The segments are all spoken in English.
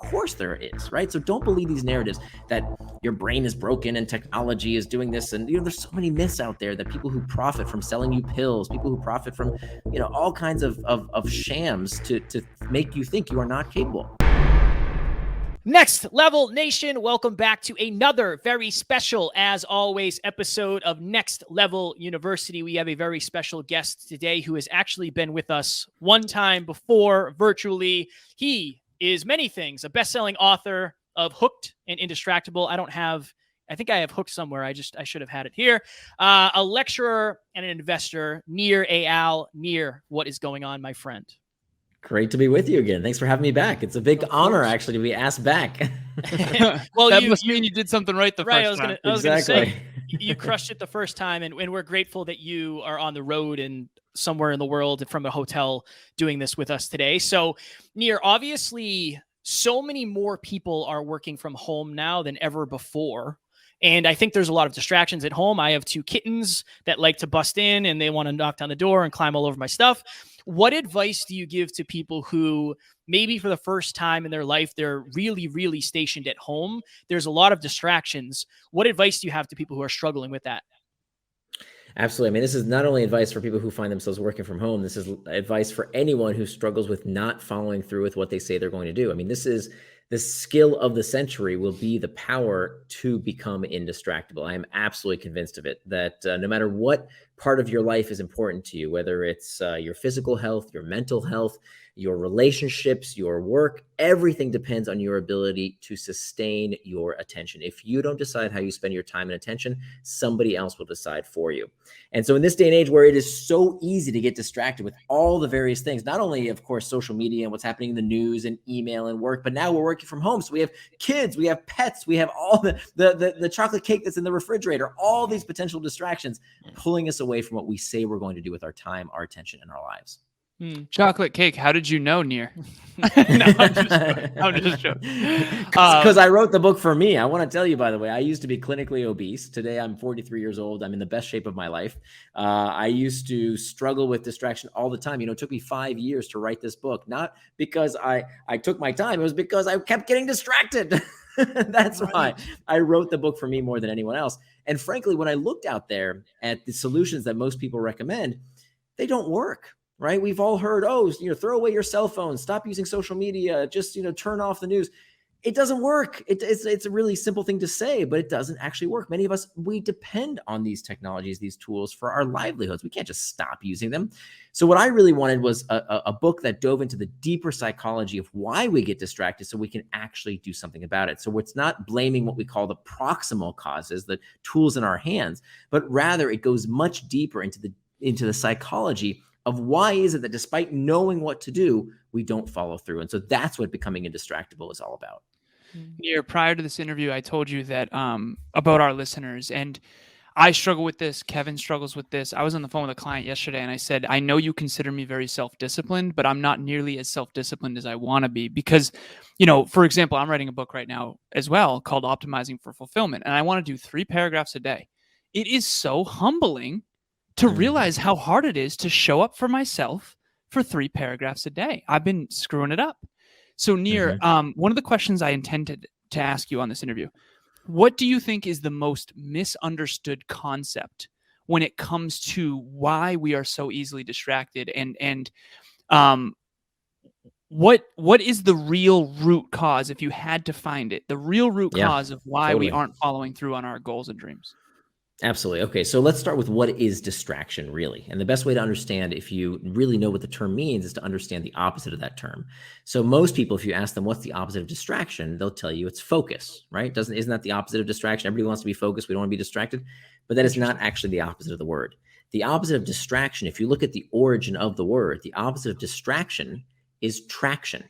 course there is, right? So don't believe these narratives that your brain is broken and technology is doing this. And, there's so many myths out there that people who profit from selling you pills, people who profit from, all kinds of shams to make you think you are not capable. Next Level Nation, welcome back to another very special, as always, episode of Next Level University. We have a very special guest today who has actually been with us one time before virtually. He is many things, a best-selling author of Hooked and Indistractable. I think I have Hooked somewhere. I should have had it here. A lecturer and an investor, Nir Eyal. Nir, what is going on, my friend? Great to be with you again. Thanks for having me back. It's a big honor, actually, to be asked back. Well, that must mean you did something right the first time. I was going to say, you crushed it the first time, and we're grateful that you are on the road and somewhere in the world from a hotel doing this with us today. So, Nir, obviously, so many more people are working from home now than ever before. And I think there's a lot of distractions at home. I have 2 kittens that like to bust in and they want to knock down the door and climb all over my stuff. What advice do you give to people who maybe for the first time in their life, they're really, really stationed at home? There's a lot of distractions. What advice do you have to people who are struggling with that? Absolutely. I mean, this is not only advice for people who find themselves working from home. This is advice for anyone who struggles with not following through with what they say they're going to do. I mean, the skill of the century will be the power to become indistractable. I am absolutely convinced of it, that no matter what part of your life is important to you, whether it's your physical health, your mental health, your relationships, your work, everything depends on your ability to sustain your attention. If you don't decide how you spend your time and attention, somebody else will decide for you. And so in this day and age where it is so easy to get distracted with all the various things, not only, of course, social media and what's happening in the news and email and work, but now we're working from home. So we have kids, we have pets, we have all the chocolate cake that's in the refrigerator, all these potential distractions pulling us away from what we say we're going to do with our time, our attention, and our lives. Chocolate cake. How did you know, Nir? No, I'm just joking. Because I wrote the book for me. I want to tell you, by the way, I used to be clinically obese. Today, I'm 43 years old. I'm in the best shape of my life. I used to struggle with distraction all the time. It took me 5 years to write this book, not because I took my time. It was because I kept getting distracted. That's why I wrote the book for me more than anyone else. And frankly, when I looked out there at the solutions that most people recommend, they don't work. Right? We've all heard, throw away your cell phone, stop using social media, just, turn off the news. It doesn't work. It's a really simple thing to say, but it doesn't actually work. Many of us, we depend on these technologies, these tools for our livelihoods. We can't just stop using them. So what I really wanted was a book that dove into the deeper psychology of why we get distracted so we can actually do something about it. So it's not blaming what we call the proximal causes, the tools in our hands, but rather it goes much deeper into the psychology of why is it that despite knowing what to do, we don't follow through. And so that's what becoming indistractable is all about. Nir, prior to this interview, I told you that about our listeners, and I struggle with this. Kevin struggles with this. I was on the phone with a client yesterday, and I said, I know you consider me very self-disciplined, but I'm not nearly as self-disciplined as I want to be because, for example, I'm writing a book right now as well called Optimizing for Fulfillment, and I want to do 3 paragraphs a day. It is so humbling to realize how hard it is to show up for myself for 3 paragraphs a day. I've been screwing it up. So Nir, one of the questions I intended to ask you on this interview, what do you think is the most misunderstood concept when it comes to why we are so easily distracted? And what is the real root cause, if you had to find it, the real root cause of why we aren't following through on our goals and dreams? Absolutely. Okay, so let's start with what is distraction really. And the best way to understand if you really know what the term means is to understand the opposite of that term. So most people, if you ask them what's the opposite of distraction, they'll tell you it's focus, right? Isn't that the opposite of distraction? Everybody wants to be focused. We don't want to be distracted. But that is not actually the opposite of the word. The opposite of distraction, if you look at the origin of the word, the opposite of distraction is traction.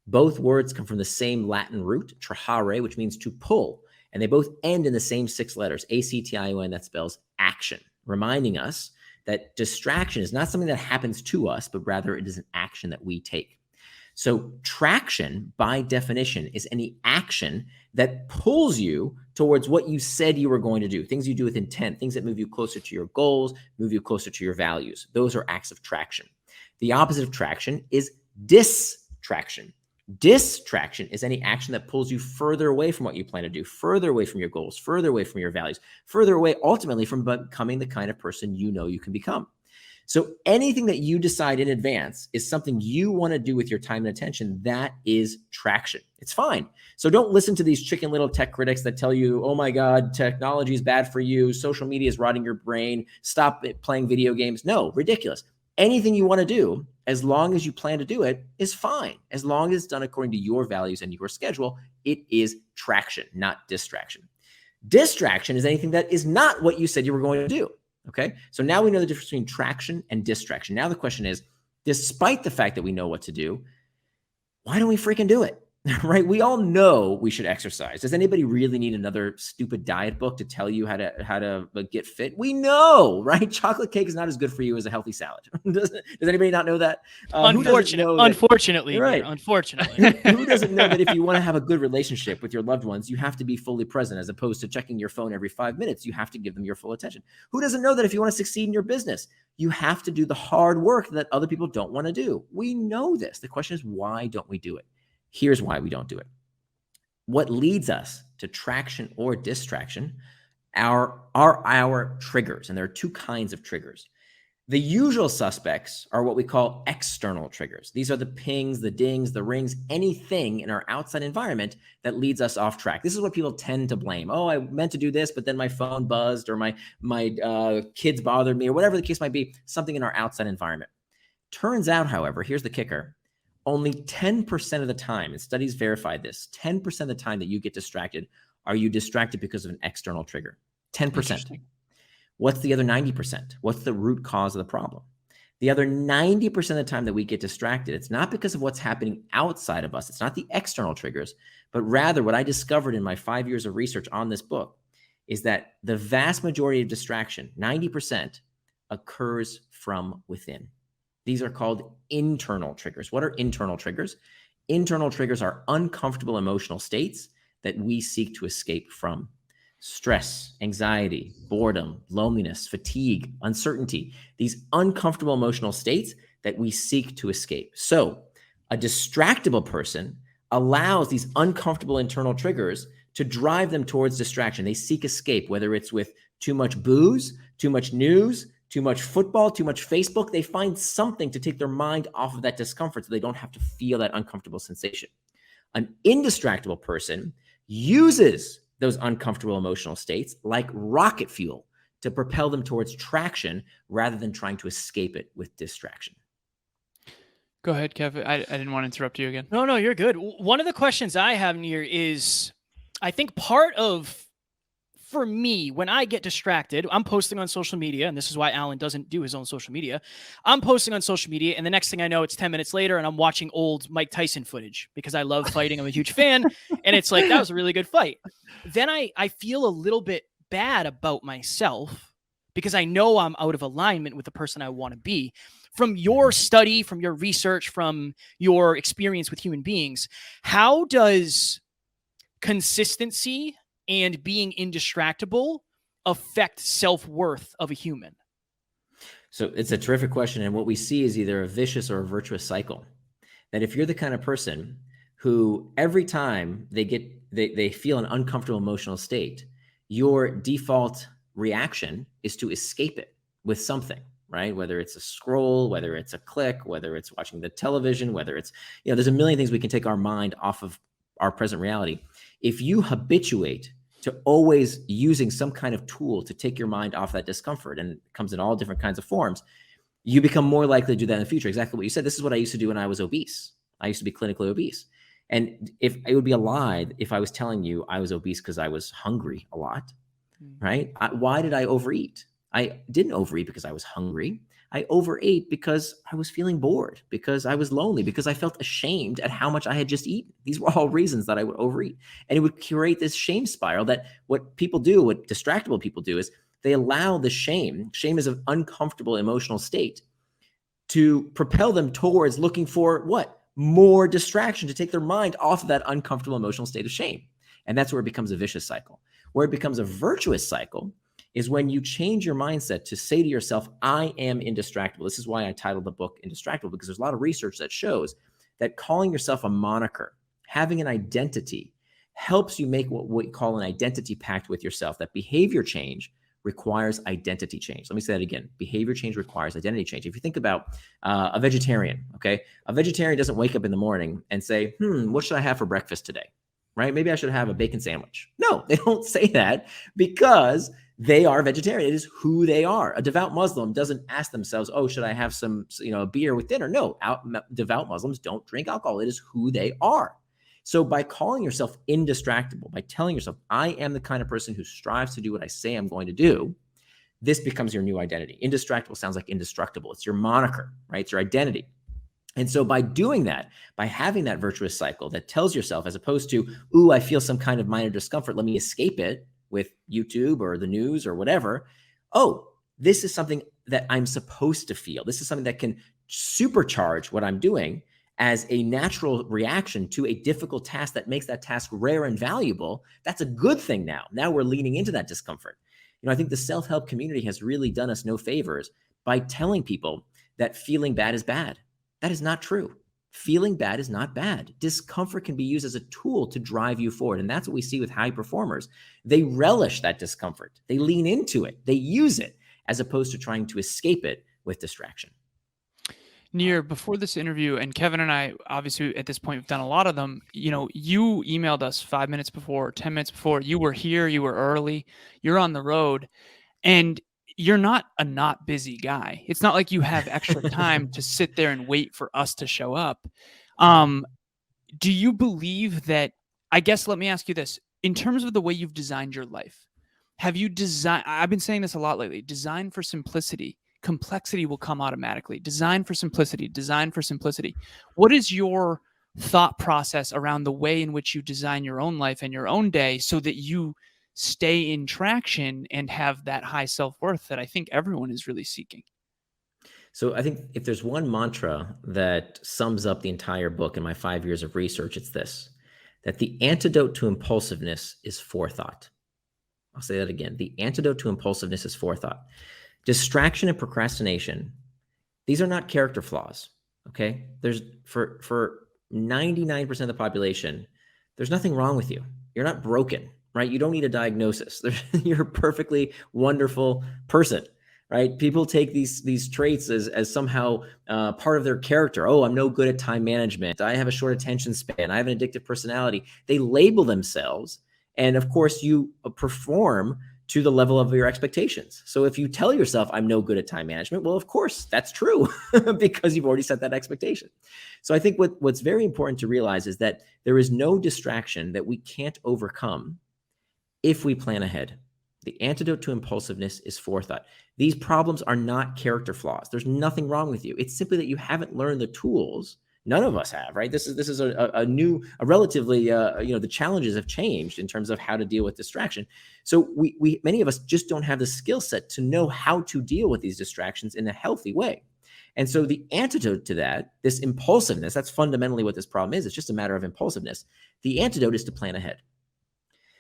Both words come from the same Latin root, trahare, which means to pull. And they both end in the same 6 letters, A-C-T-I-O-N, that spells action, reminding us that distraction is not something that happens to us, but rather it is an action that we take. So traction, by definition, is any action that pulls you towards what you said you were going to do, things you do with intent, things that move you closer to your goals, move you closer to your values. Those are acts of traction. The opposite of traction is distraction. Distraction is any action that pulls you further away from what you plan to do, further away from your goals, further away from your values, further away ultimately from becoming the kind of person you know you can become. So anything that you decide in advance is something you want to do with your time and attention. That is traction. It's fine. So don't listen to these Chicken Little tech critics that tell you, oh my God, technology is bad for you. Social media is rotting your brain. Stop playing video games. No, ridiculous. Anything you want to do, as long as you plan to do it, is fine. As long as it's done according to your values and your schedule, it is traction, not distraction. Distraction is anything that is not what you said you were going to do. Okay. So now we know the difference between traction and distraction. Now the question is, despite the fact that we know what to do, why don't we freaking do it? Right? We all know we should exercise. Does anybody really need another stupid diet book to tell you how to get fit? We know, right? Chocolate cake is not as good for you as a healthy salad. Does anybody not know that? Unfortunately, right? Unfortunately, who doesn't know that if you want to have a good relationship with your loved ones, you have to be fully present, as opposed to checking your phone every 5 minutes? You have to give them your full attention. Who doesn't know that if you want to succeed in your business, you have to do the hard work that other people don't want to do? We know this. The question is, why don't we do it? Here's why we don't do it. What leads us to traction or distraction are our triggers. And there are two kinds of triggers. The usual suspects are what we call external triggers. These are the pings, the dings, the rings, anything in our outside environment that leads us off track. This is what people tend to blame. Oh, I meant to do this, but then my phone buzzed, or my kids bothered me, or whatever the case might be, something in our outside environment. Turns out, however, here's the kicker. Only 10% of the time, and studies verified this, 10% of the time that you get distracted, are you distracted because of an external trigger? 10%. What's the other 90%? What's the root cause of the problem? The other 90% of the time that we get distracted, it's not because of what's happening outside of us. It's not the external triggers, but rather what I discovered in my 5 years of research on this book is that the vast majority of distraction, 90%, occurs from within. These are called internal triggers. What are internal triggers? Internal triggers are uncomfortable emotional states that we seek to escape from. Stress, anxiety, boredom, loneliness, fatigue, uncertainty. These uncomfortable emotional states that we seek to escape. So a distractible person allows these uncomfortable internal triggers to drive them towards distraction. They seek escape, whether it's with too much booze, too much news, too much football, too much Facebook. They find something to take their mind off of that discomfort so they don't have to feel that uncomfortable sensation. An indistractable person uses those uncomfortable emotional states like rocket fuel to propel them towards traction rather than trying to escape it with distraction. Go ahead, Kev. I didn't want to interrupt you again. No, you're good. One of the questions I have, Nir, is I think part of, for me, when I get distracted, I'm posting on social media, and this is why Alan doesn't do his own social media. I'm posting on social media, and the next thing I know, it's 10 minutes later, and I'm watching old Mike Tyson footage because I love fighting. I'm a huge fan, and it's like, that was a really good fight. Then I feel a little bit bad about myself because I know I'm out of alignment with the person I want to be. From your study, from your research, from your experience with human beings, how does consistency and being indistractable affect self-worth of a human? So it's a terrific question. And what we see is either a vicious or a virtuous cycle. That if you're the kind of person who every time they feel an uncomfortable emotional state, your default reaction is to escape it with something, right? Whether it's a scroll, whether it's a click, whether it's watching the television, whether it's, there's a million things we can take our mind off of our present reality. If you habituate to always using some kind of tool to take your mind off that discomfort, and it comes in all different kinds of forms, you become more likely to do that in the future. Exactly what you said. This is what I used to do when I was obese. I used to be clinically obese. And if it would be a lie if I was telling you I was obese because I was hungry a lot, right? Why did I overeat? I didn't overeat because I was hungry. I overate because I was feeling bored, because I was lonely, because I felt ashamed at how much I had just eaten. These were all reasons that I would overeat. And it would create this shame spiral that what distractible people do is they allow the shame is an uncomfortable emotional state, to propel them towards looking for what? More distraction, to take their mind off of that uncomfortable emotional state of shame. And that's where it becomes a vicious cycle. Where it becomes a virtuous cycle is when you change your mindset to say to yourself, I am indistractable. This is why I titled the book Indistractable, because there's a lot of research that shows that calling yourself a moniker, having an identity, helps you make what we call an identity pact with yourself, that behavior change requires identity change. Let me say that again. Behavior change requires identity change. If you think about a vegetarian, okay, a vegetarian doesn't wake up in the morning and say, what should I have for breakfast today? Right? Maybe I should have a bacon sandwich. No, they don't say that because they are vegetarian. It is who they are. A devout Muslim doesn't ask themselves, oh, should I have some, beer with dinner? No, devout Muslims don't drink alcohol. It is who they are. So by calling yourself indistractable, by telling yourself, I am the kind of person who strives to do what I say I'm going to do, this becomes your new identity. Indistractable sounds like indestructible. It's your moniker, right? It's your identity. And so by doing that, by having that virtuous cycle that tells yourself, as opposed to, ooh, I feel some kind of minor discomfort, let me escape it with YouTube or the news or whatever. Oh, this is something that I'm supposed to feel. This is something that can supercharge what I'm doing as a natural reaction to a difficult task that makes that task rare and valuable. That's a good thing now. Now we're leaning into that discomfort. I think the self-help community has really done us no favors by telling people that feeling bad is bad. That is not true. Feeling bad is not bad. Discomfort can be used as a tool to drive you forward. And that's what we see with high performers. They relish that discomfort. They lean into it. They use it as opposed to trying to escape it with distraction. Nir, before this interview, and Kevin and I, obviously at this point, we've done a lot of them. You emailed us 5 minutes before, 10 minutes before. You were here, you were early, you're on the road, and you're not a not busy guy. It's not like you have extra time to sit there and wait for us to show up. Do you believe that, I guess, let me ask you this, in terms of the way you've designed your life, have you designed, I've been saying this a lot lately, design for simplicity. Complexity will come automatically. Design for simplicity, design for simplicity. What is your thought process around the way in which you design your own life and your own day so that you stay in traction and have that high self-worth that I think everyone is really seeking? So I think if there's one mantra that sums up the entire book in my 5 years of research, it's this, that the antidote to impulsiveness is forethought. I'll say that again. The antidote to impulsiveness is forethought. Distraction and procrastination, these are not character flaws, okay? There's for 99% of the population, there's nothing wrong with you. You're not broken, right? You don't need a diagnosis. You're a perfectly wonderful person, right? People take these traits as somehow part of their character. Oh, I'm no good at time management. I have a short attention span. I have an addictive personality. They label themselves, and of course, you perform to the level of your expectations. So if you tell yourself, I'm no good at time management, well, of course, that's true because you've already set that expectation. So I think what's very important to realize is that there is no distraction that we can't overcome if we plan ahead. The antidote to impulsiveness is forethought. These problems are not character flaws. There's nothing wrong with you. It's simply that you haven't learned the tools. None of us have, right? This is a relatively, the challenges have changed in terms of how to deal with distraction. So we many of us just don't have the skill set to know how to deal with these distractions in a healthy way. And so the antidote to that, this impulsiveness, that's fundamentally what this problem is. It's just a matter of impulsiveness. The antidote is to plan ahead.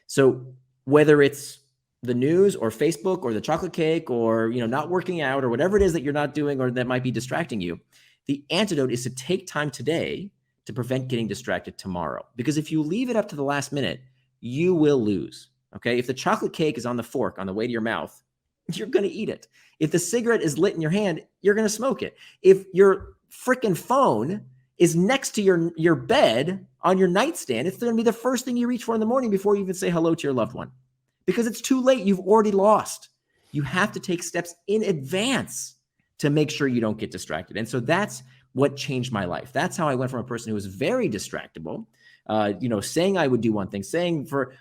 So whether it's the news or Facebook or the chocolate cake or, not working out or whatever it is that you're not doing or that might be distracting you, the antidote is to take time today to prevent getting distracted tomorrow. Because if you leave it up to the last minute, you will lose. Okay. If the chocolate cake is on the fork on the way to your mouth, you're going to eat it. If the cigarette is lit in your hand, you're going to smoke it. If your freaking phone is next to your bed on your nightstand, it's going to be the first thing you reach for in the morning before you even say hello to your loved one. Because it's too late. You've already lost. You have to take steps in advance to make sure you don't get distracted. And so that's what changed my life. That's how I went from a person who was very distractible, saying I would do one thing,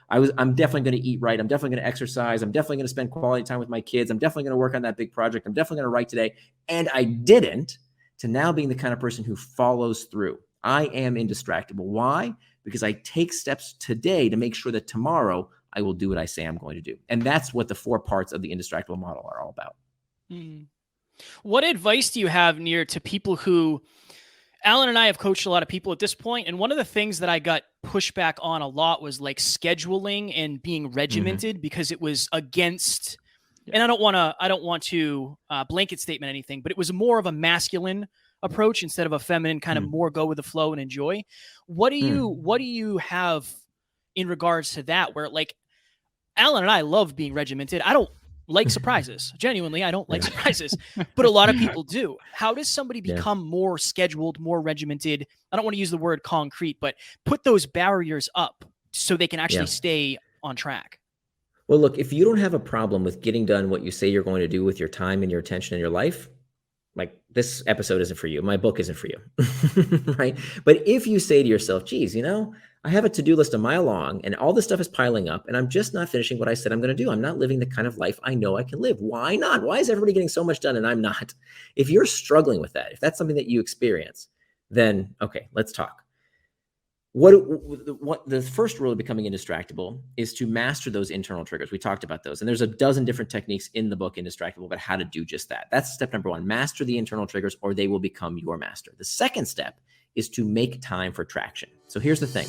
I'm definitely going to eat right. I'm definitely going to exercise. I'm definitely going to spend quality time with my kids. I'm definitely going to work on that big project. I'm definitely going to write today. And I didn't, to now being the kind of person who follows through. I am indistractable. Why? Because I take steps today to make sure that tomorrow I will do what I say I'm going to do. And that's what the 4 parts of the indistractable model are all about. What advice do you have, Nir, to people who, Alan and I have coached a lot of people at this point, and one of the things that I got pushback on a lot was like scheduling and being regimented because it was against, and I don't want to blanket statement anything, but it was more of a masculine approach instead of a feminine kind of more go with the flow and enjoy. What do you have in regards to that, where like Alan and I love being regimented. I don't like surprises. Genuinely, I don't like surprises, but a lot of people do. How does somebody become more scheduled, more regimented? I don't want to use the word concrete, but put those barriers up so they can actually stay on track. Well, look, if you don't have a problem with getting done what you say you're going to do with your time and your attention and your life, like this episode isn't for you. My book isn't for you, right? But if you say to yourself, geez, you know, I have a to-do list a mile long and all this stuff is piling up and I'm just not finishing what I said I'm going to do. I'm not living the kind of life I know I can live. Why not? Why is everybody getting so much done and I'm not? If you're struggling with that, if that's something that you experience, then okay, let's talk. What the first rule of becoming indistractable is to master those internal triggers. We talked about those, and there's a dozen different techniques in the book Indistractable about how to do just that. That's step number one. Master the internal triggers or they will become your master. The second step is to make time for traction. So here's the thing.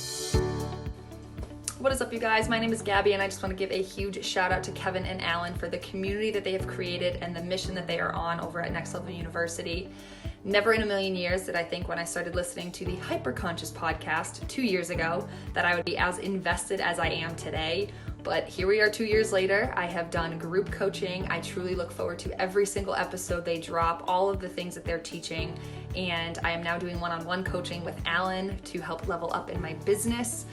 What is up, you guys? My name is Gabby, and I just want to give a huge shout out to Kevin and Alan for the community that they have created and the mission that they are on over at Next Level University. Never in a million years did I think when I started listening to the Hyperconscious podcast 2 years ago that I would be as invested as I am today. But here we are 2 years later. I have done group coaching. I truly look forward to every single episode they drop, all of the things that they're teaching. And I am now doing one-on-one coaching with Alan to help level up in my business.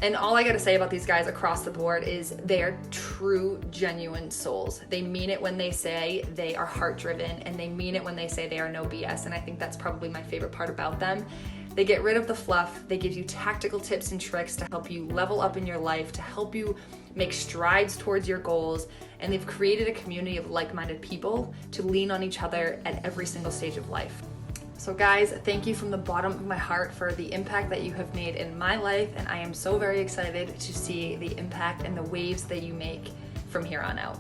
And all I gotta say about these guys across the board is they are true, genuine souls. They mean it when they say they are heart-driven, and they mean it when they say they are no BS. And I think that's probably my favorite part about them. They get rid of the fluff. They give you tactical tips and tricks to help you level up in your life, to help you make strides towards your goals. And they've created a community of like-minded people to lean on each other at every single stage of life. So guys, thank you from the bottom of my heart for the impact that you have made in my life, and I am so very excited to see the impact and the waves that you make from here on out.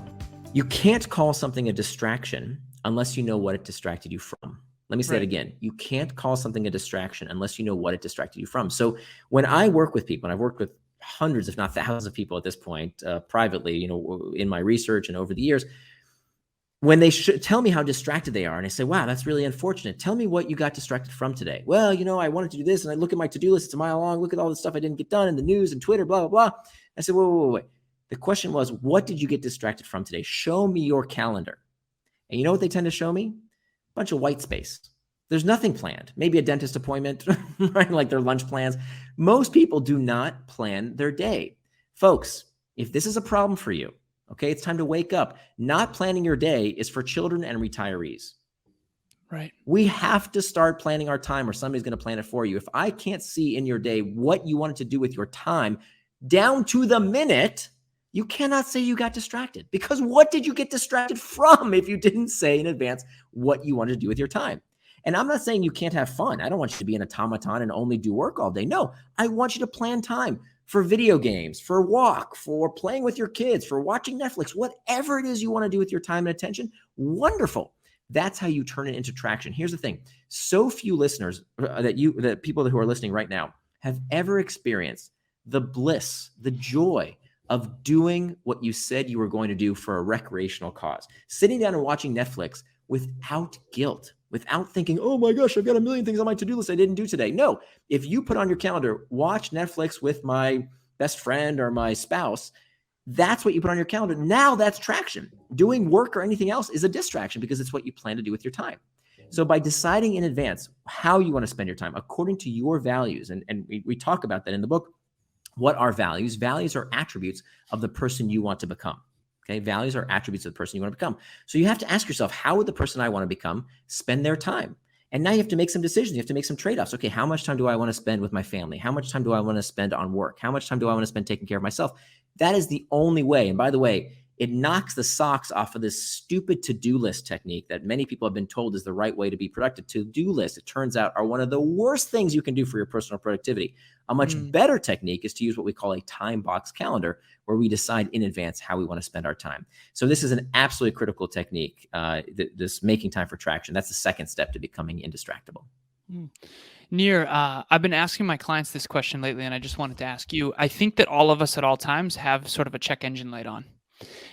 You can't call something a distraction unless you know what it distracted you from. Let me say that again. You can't call something a distraction unless you know what it distracted you from. So when I work with people, and I've worked with hundreds, if not thousands of people at this point, privately, you know, in my research and over the years, when they tell me how distracted they are, and I say, wow, that's really unfortunate. Tell me what you got distracted from today. Well, you know, I wanted to do this, and I look at my to-do list, it's a mile long. Look at all the stuff I didn't get done in the news and Twitter, blah, blah, blah. I said, wait. The question was, what did you get distracted from today? Show me your calendar. And you know what they tend to show me? A bunch of white space. There's nothing planned. Maybe a dentist appointment, right? Like their lunch plans. Most people do not plan their day. Folks, if this is a problem for you, okay, it's time to wake up. Not planning your day is for children and retirees. Right. We have to start planning our time, or somebody's going to plan it for you. If I can't see in your day what you wanted to do with your time down to the minute, you cannot say you got distracted, because what did you get distracted from if you didn't say in advance what you wanted to do with your time? And I'm not saying you can't have fun. I don't want you to be an automaton and only do work all day. No, I want you to plan time for video games, for a walk, for playing with your kids, for watching Netflix, whatever it is you want to do with your time and attention. Wonderful. That's how you turn it into traction. Here's the thing. So few listeners that people who are listening right now have ever experienced the bliss, the joy of doing what you said you were going to do for a recreational cause, sitting down and watching Netflix without guilt, without thinking, oh my gosh, I've got a million things on my to-do list I didn't do today. No, if you put on your calendar, watch Netflix with my best friend or my spouse, that's what you put on your calendar. Now that's traction. Doing work or anything else is a distraction because it's what you plan to do with your time. So by deciding in advance how you want to spend your time according to your values, and we talk about that in the book. What are values? Values are attributes of the person you want to become. Okay, values are attributes of the person you want to become. So you have to ask yourself, how would the person I want to become spend their time? And now you have to make some decisions. You have to make some trade-offs. Okay, how much time do I want to spend with my family? How much time do I want to spend on work? How much time do I want to spend taking care of myself? That is the only way. And by the way, it knocks the socks off of this stupid to-do list technique that many people have been told is the right way to be productive. To-do lists, it turns out, are one of the worst things you can do for your personal productivity. A much better technique is to use what we call a time box calendar, where we decide in advance how we want to spend our time. So this is an absolutely critical technique, this making time for traction. That's the second step to becoming indistractable. Nir, I've been asking my clients this question lately, and I just wanted to ask you. I think that all of us at all times have sort of a check engine light on.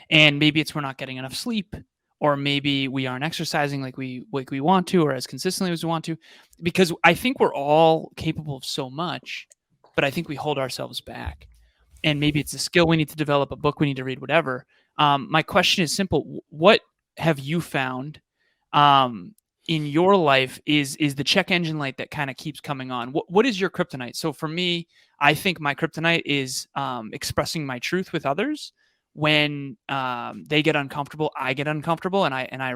And maybe it's we're not getting enough sleep, or maybe we aren't exercising like we want to, or as consistently as we want to, because I think we're all capable of so much, but I think we hold ourselves back. And maybe it's a skill we need to develop, a book we need to read, whatever. My question is simple. What have you found in your life is the check engine light that kind of keeps coming on? What is your kryptonite? So for me, I think my kryptonite is expressing my truth with others. When they get uncomfortable, I get uncomfortable, and I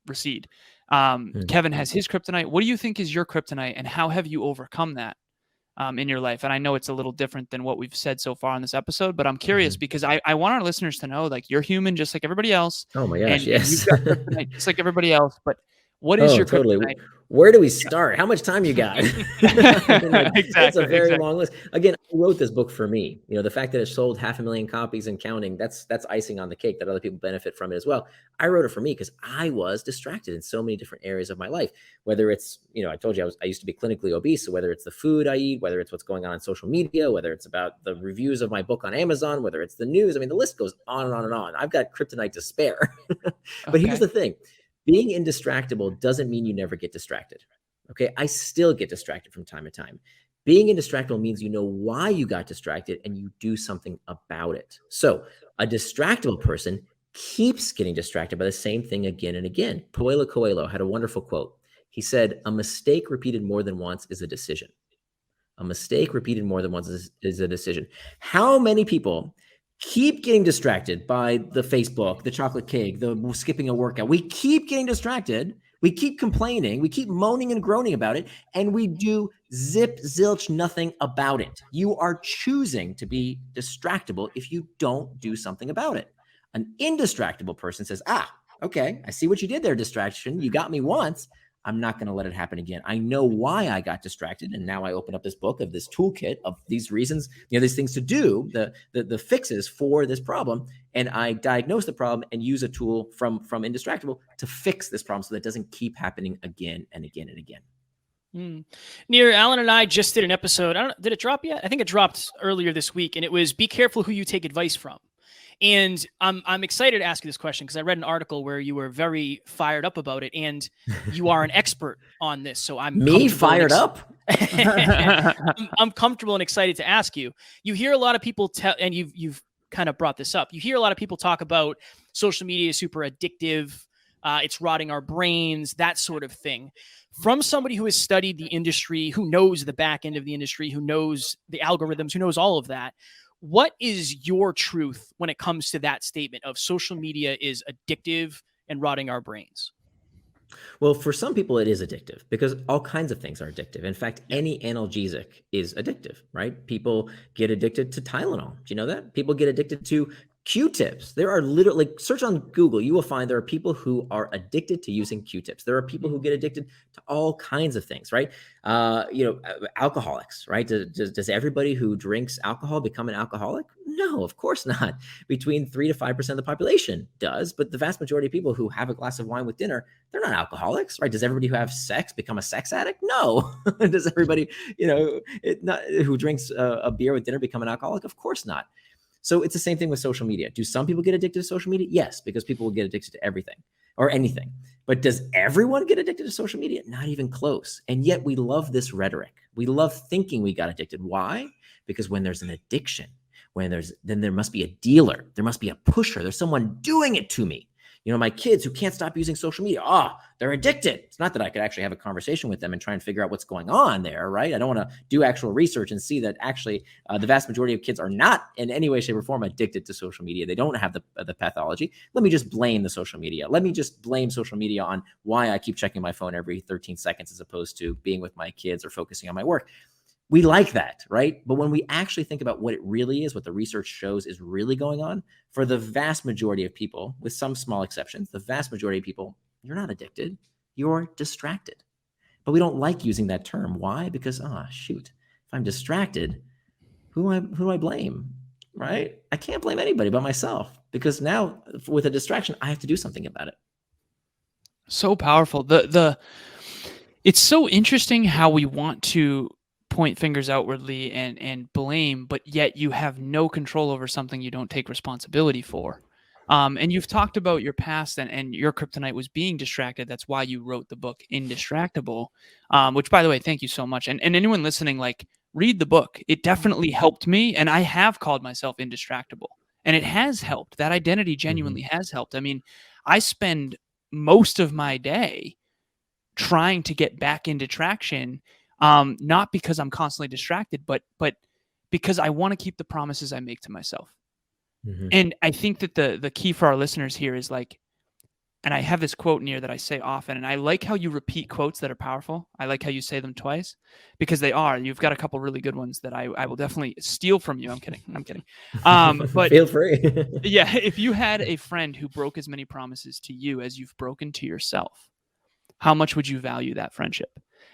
recede. Kevin has his kryptonite. What do you think is your kryptonite, and how have you overcome that in your life? And I know it's a little different than what we've said so far on this episode, but I'm curious because I want our listeners to know, like, you're human just like everybody else. Oh my gosh, and yes. You've got kryptonite just like everybody else, but what is your totally kryptonite? Where do we start? How much time you got? It's a very long list. Again, I wrote this book for me. The fact that it sold 500,000 copies and counting, that's icing on the cake that other people benefit from it as well. I wrote it for me because I was distracted in so many different areas of my life, whether it's, I told you I used to be clinically obese. So whether it's the food I eat, whether it's what's going on social media, whether it's about the reviews of my book on Amazon, whether it's the news, the list goes on and on and on. I've got kryptonite to spare. But here's the thing. Being indistractable doesn't mean you never get distracted. Okay. I still get distracted from time to time. Being indistractable means you know why you got distracted and you do something about it. So a distractible person keeps getting distracted by the same thing again and again. Paulo Coelho had a wonderful quote. He said, "A mistake repeated more than once is a decision." A mistake repeated more than once is a decision. How many people keep getting distracted by the Facebook, the chocolate cake, the skipping a workout? We keep getting distracted. We keep complaining. We keep moaning and groaning about it. And we do zip, zilch, nothing about it. You are choosing to be distractible if you don't do something about it. An indistractable person says, okay, I see what you did there, distraction. You got me once. I'm not going to let it happen again. I know why I got distracted. And now I open up this book of this toolkit of these reasons, these things to do, the fixes for this problem. And I diagnose the problem and use a tool from Indistractable to fix this problem so that it doesn't keep happening again and again and again. Nir, Alan and I just did an episode. Did it drop yet? I think it dropped earlier this week, and it was "Be careful who you take advice from." And I'm excited to ask you this question because I read an article where you were very fired up about it, and you are an expert on this. So I'm fired up. I'm comfortable and excited to ask you. You hear a lot of people tell, and you've kind of brought this up. You hear a lot of people talk about social media is super addictive. It's rotting our brains, that sort of thing. From somebody who has studied the industry, who knows the back end of the industry, who knows the algorithms, who knows all of that, what is your truth when it comes to that statement of social media is addictive and rotting our brains? Well, for some people, it is addictive because all kinds of things are addictive. In fact, any analgesic is addictive, right? People get addicted to Tylenol. Do you know that? People get addicted to Q-tips. There are literally, search on Google, you will find there are people who are addicted to using Q-tips. There are people who get addicted to all kinds of things, right? Alcoholics, right? Does everybody who drinks alcohol become an alcoholic? No, of course not. Between 3 to 5% of the population does, but the vast majority of people who have a glass of wine with dinner, they're not alcoholics, right? Does everybody who have sex become a sex addict? No. Does everybody, who drinks a beer with dinner become an alcoholic? Of course not. So it's the same thing with social media. Do some people get addicted to social media? Yes, because people will get addicted to everything or anything. But does everyone get addicted to social media? Not even close. And yet we love this rhetoric. We love thinking we got addicted. Why? Because when there's an addiction, then there must be a dealer. There must be a pusher. There's someone doing it to me. My kids who can't stop using social media, they're addicted. It's not that I could actually have a conversation with them and try and figure out what's going on there, right? I don't want to do actual research and see that actually the vast majority of kids are not in any way, shape, or form addicted to social media. They don't have the pathology. Let me just blame the social media. Let me just blame social media on why I keep checking my phone every 13 seconds as opposed to being with my kids or focusing on my work. We like that, right? But when we actually think about what it really is, what the research shows is really going on, for the vast majority of people, with some small exceptions, the vast majority of people, you're not addicted, you're distracted. But we don't like using that term. Why? Because, if I'm distracted, who do I blame, right? I can't blame anybody but myself because now with a distraction, I have to do something about it. So powerful. It's so interesting how we want to point fingers outwardly and blame, but yet you have no control over something you don't take responsibility for. And you've talked about your past and your kryptonite was being distracted. That's why you wrote the book Indistractable, which, by the way, thank you so much. And anyone listening, like, read the book. It definitely helped me. And I have called myself Indistractable. And it has helped. That identity genuinely has helped. I mean, I spend most of my day trying to get back into traction, not because I'm constantly distracted, but because I want to keep the promises I make to myself. And I think that the key for our listeners here is like, and I have this quote Nir that I say often, and I like how you repeat quotes that are powerful. I like how you say them twice because they are. You've got a couple really good ones that I will definitely steal from you. I'm kidding. But feel free. Yeah, if you had a friend who broke as many promises to you as you've broken to yourself, how much would you value that friendship?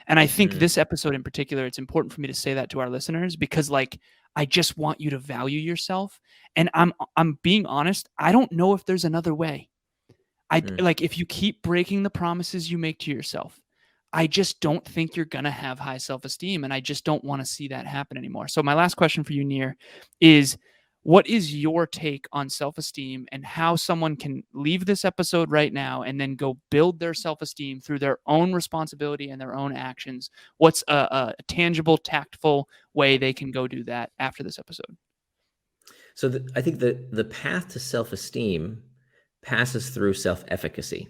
And I think this episode in particular, it's important for me to say that to our listeners because, like, I just want you to value yourself. And I'm being honest. I don't know if there's another way. Like, if you keep breaking the promises you make to yourself, I just don't think you're going to have high self-esteem. And I just don't want to see that happen anymore. So my last question for you, Nir, is what is your take on self-esteem and how someone can leave this episode right now and then go build their self-esteem through their own responsibility and their own actions? What's a tangible, tactful way they can go do that after this episode? So I think the path to self-esteem passes through self-efficacy.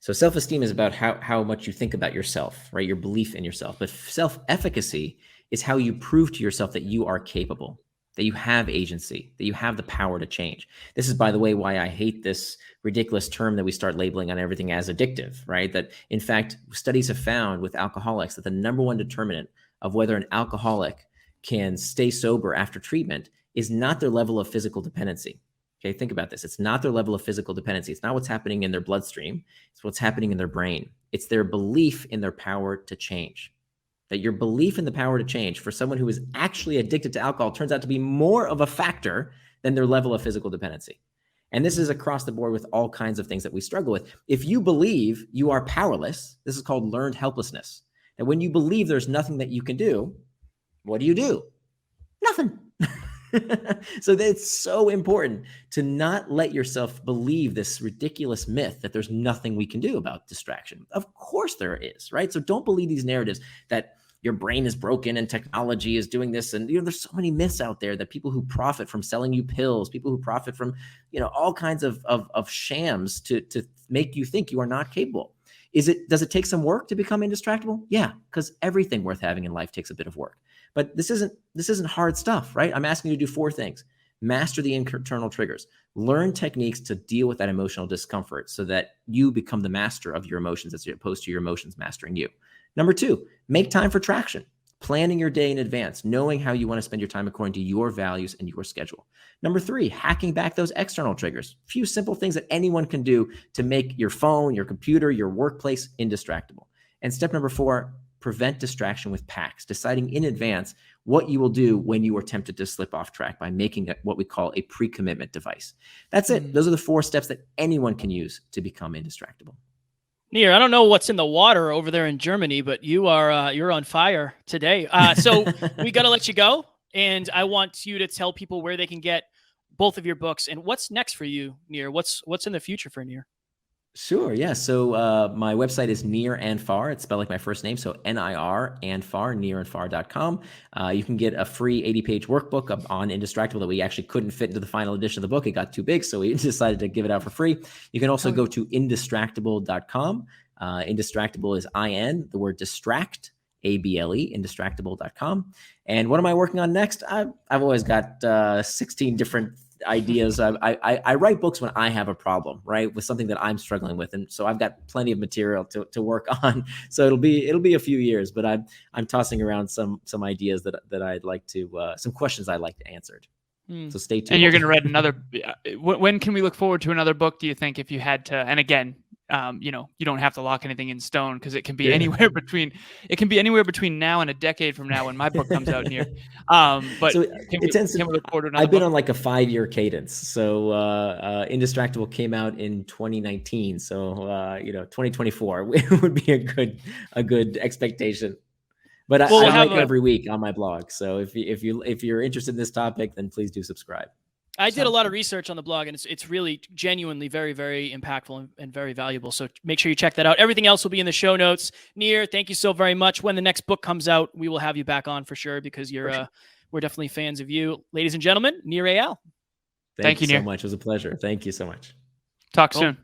So self-esteem is about how much you think about yourself, right? Your belief in yourself. But self-efficacy is how you prove to yourself that you are capable, that you have agency, that you have the power to change. This is, by the way, why I hate this ridiculous term that we start labeling on everything as addictive, right? That, in fact, studies have found with alcoholics that the number one determinant of whether an alcoholic can stay sober after treatment is not their level of physical dependency. Okay, think about this. It's not their level of physical dependency. It's not what's happening in their bloodstream. It's what's happening in their brain. It's their belief in their power to change. That your belief in the power to change for someone who is actually addicted to alcohol turns out to be more of a factor than their level of physical dependency. And this is across the board with all kinds of things that we struggle with. If you believe you are powerless, this is called learned helplessness. And when you believe there's nothing that you can do, what do? Nothing. So it's so important to not let yourself believe this ridiculous myth that there's nothing we can do about distraction. Of course there is, right? So don't believe these narratives that your brain is broken and technology is doing this. And, there's so many myths out there that people who profit from selling you pills, people who profit from, all kinds of shams to make you think you are not capable. Does it take some work to become indistractable? Yeah, because everything worth having in life takes a bit of work. But this isn't hard stuff, right? I'm asking you to do 4 things. Master the internal triggers. Learn techniques to deal with that emotional discomfort so that you become the master of your emotions as opposed to your emotions mastering you. Number 2, make time for traction. Planning your day in advance, knowing how you want to spend your time according to your values and your schedule. Number 3, hacking back those external triggers. A few simple things that anyone can do to make your phone, your computer, your workplace indistractable. And step number 4, prevent distraction with pacts, deciding in advance what you will do when you are tempted to slip off track by making what we call a pre-commitment device. That's it. Those are the 4 steps that anyone can use to become indistractable. Nir, I don't know what's in the water over there in Germany, but you're on fire today. So we got to let you go. And I want you to tell people where they can get both of your books and what's next for you, Nir. What's in the future for Nir? Sure. Yeah. So my website is Nir and Far. It's spelled like my first name. So Nir and Far, nirandfar.com. You can get a free 80-page workbook on Indistractable that we actually couldn't fit into the final edition of the book. It got too big, so we decided to give it out for free. You can also go to indistractable.com. Indistractable is I-N, the word distract, A-B-L-E, indistractable.com. And what am I working on next? I've always got 16 different ideas. I write books when I have a problem, right, with something that I'm struggling with, and so I've got plenty of material to work on. So it'll be a few years, but I'm tossing around some ideas that I'd like to some questions I'd like to answer. So stay tuned. And you're going to write another. When can we look forward to another book? Do you think, if you had to? And again, you don't have to lock anything in stone because it can be anywhere between. It can be anywhere between now and a decade from now when my book comes out here. But so can we look forward to another I've been book? on like a 5-year cadence. So Indistractable came out in 2019. So 2024 would be a good expectation. But I write every week on my blog. So if you're interested in this topic, then please do subscribe. I did a lot of research on the blog, and it's really genuinely very, very impactful and very valuable. So make sure you check that out. Everything else will be in the show notes. Nir, thank you so very much. When the next book comes out, we will have you back on for sure, because we're definitely fans of you. Ladies and gentlemen, Nir Eyal. Thank you Nir. so much. It was a pleasure. Thank you so much. Talk soon.